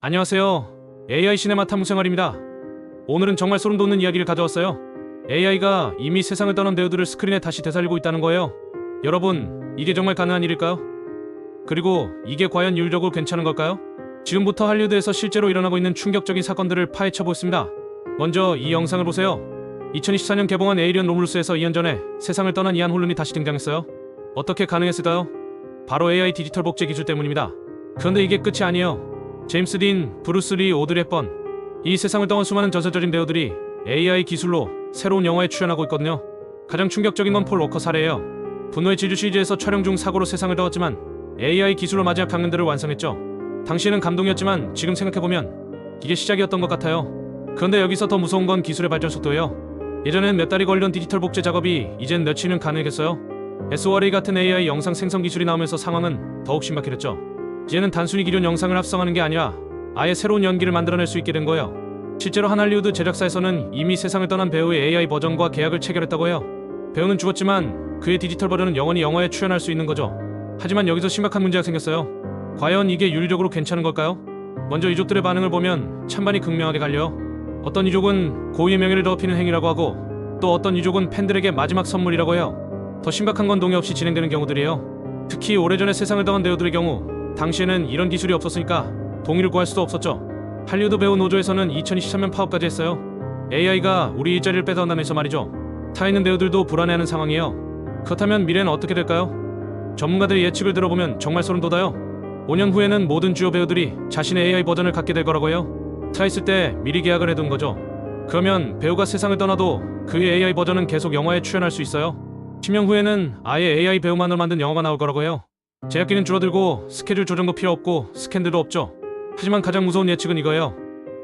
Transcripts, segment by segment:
안녕하세요. AI 시네마 탐구생활입니다. 오늘은 정말 소름 돋는 이야기를 가져왔어요. AI가 이미 세상을 떠난 배우들을 스크린에 다시 되살리고 있다는 거예요. 여러분, 이게 정말 가능한 일일까요? 그리고 이게 과연 윤리적으로 괜찮은 걸까요? 지금부터 할리우드에서 실제로 일어나고 있는 충격적인 사건들을 파헤쳐 보겠습니다. 먼저 이 영상을 보세요. 2024년 개봉한 에이리언 로물루스에서 2년 전에 세상을 떠난 이안 홀른이 다시 등장했어요. 어떻게 가능했을까요? 바로 AI 디지털 복제 기술 때문입니다. 그런데 이게 끝이 아니에요. 제임스 딘, 브루스 리, 오드리 헵번, 이 세상을 떠난 수많은 전설적인 배우들이 AI 기술로 새로운 영화에 출연하고 있거든요. 가장 충격적인 건 폴 워커 사례예요. 분노의 질주 시리즈에서 촬영 중 사고로 세상을 떠났지만 AI 기술로 마지막 장면들을 완성했죠. 당시에는 감동이었지만 지금 생각해보면 이게 시작이었던 것 같아요. 그런데 여기서 더 무서운 건 기술의 발전 속도예요. 예전엔 몇 달이 걸리던 디지털 복제 작업이 이젠 며칠은 가능했어요. SORA 같은 AI 영상 생성 기술이 나오면서 상황은 더욱 신박해졌죠. 이제는 단순히 기존 영상을 합성하는 게 아니라 아예 새로운 연기를 만들어낼 수 있게 된 거예요. 실제로 한 할리우드 제작사에서는 이미 세상을 떠난 배우의 AI 버전과 계약을 체결했다고 해요. 배우는 죽었지만 그의 디지털 버전은 영원히 영화에 출연할 수 있는 거죠. 하지만 여기서 심각한 문제가 생겼어요. 과연 이게 윤리적으로 괜찮은 걸까요? 먼저 이족들의 반응을 보면 찬반이 극명하게 갈려요. 어떤 이족은 고유의 명예를 더럽히는 행위라고 하고, 또 어떤 이족은 팬들에게 마지막 선물이라고 해요. 더 심각한 건 동의 없이 진행되는 경우들이에요. 특히 오래전에 세상을 떠난 배우들의 경우, 당시에는 이런 기술이 없었으니까 동의를 구할 수도 없었죠. 할리우드 배우 노조에서는 2023년 파업까지 했어요. AI가 우리 일자리를 뺏어간다면서 말이죠. 타있는 배우들도 불안해하는 상황이에요. 그렇다면 미래는 어떻게 될까요? 전문가들의 예측을 들어보면 정말 소름 돋아요. 5년 후에는 모든 주요 배우들이 자신의 AI 버전을 갖게 될 거라고 해요. 차있을 때 미리 계약을 해둔 거죠. 그러면 배우가 세상을 떠나도 그의 AI 버전은 계속 영화에 출연할 수 있어요. 10년 후에는 아예 AI 배우만으로 만든 영화가 나올 거라고 해요. 제작비는 줄어들고 스케줄 조정도 필요 없고 스캔들도 없죠. 하지만 가장 무서운 예측은 이거예요.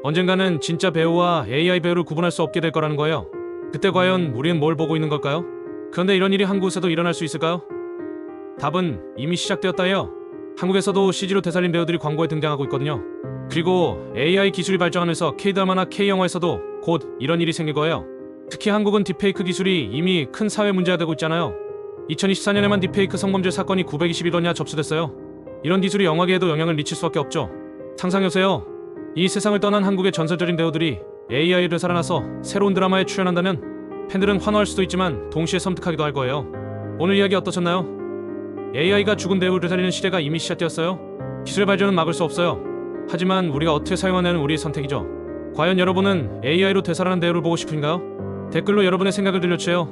언젠가는 진짜 배우와 AI 배우를 구분할 수 없게 될 거라는 거예요. 그때 과연 우리는 뭘 보고 있는 걸까요? 그런데 이런 일이 한국에서도 일어날 수 있을까요? 답은 이미 시작되었다 해요. 한국에서도 CG로 되살린 배우들이 광고에 등장하고 있거든요. 그리고 AI 기술이 발전하면서 K드라마나 K영화에서도 곧 이런 일이 생길 거예요. 특히 한국은 딥페이크 기술이 이미 큰 사회 문제가 되고 있잖아요. 2024년에만 딥페이크 성범죄 사건이 921건이나 접수됐어요. 이런 기술이 영화계에도 영향을 미칠 수밖에 없죠. 상상해보세요. 이 세상을 떠난 한국의 전설적인 배우들이 AI를 살아나서 새로운 드라마에 출연한다면 팬들은 환호할 수도 있지만 동시에 섬뜩하기도 할 거예요. 오늘 이야기 어떠셨나요? AI가 죽은 배우를 살리는 시대가 이미 시작되었어요. 기술의 발전은 막을 수 없어요. 하지만 우리가 어떻게 사용하냐는 우리의 선택이죠. 과연 여러분은 AI로 되살아난 배우를 보고 싶은가요? 댓글로 여러분의 생각을 들려주세요.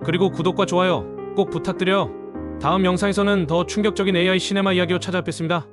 그리고 구독과 좋아요 꼭 부탁드려요. 다음 영상에서는 더 충격적인 AI 시네마 이야기로 찾아뵙겠습니다.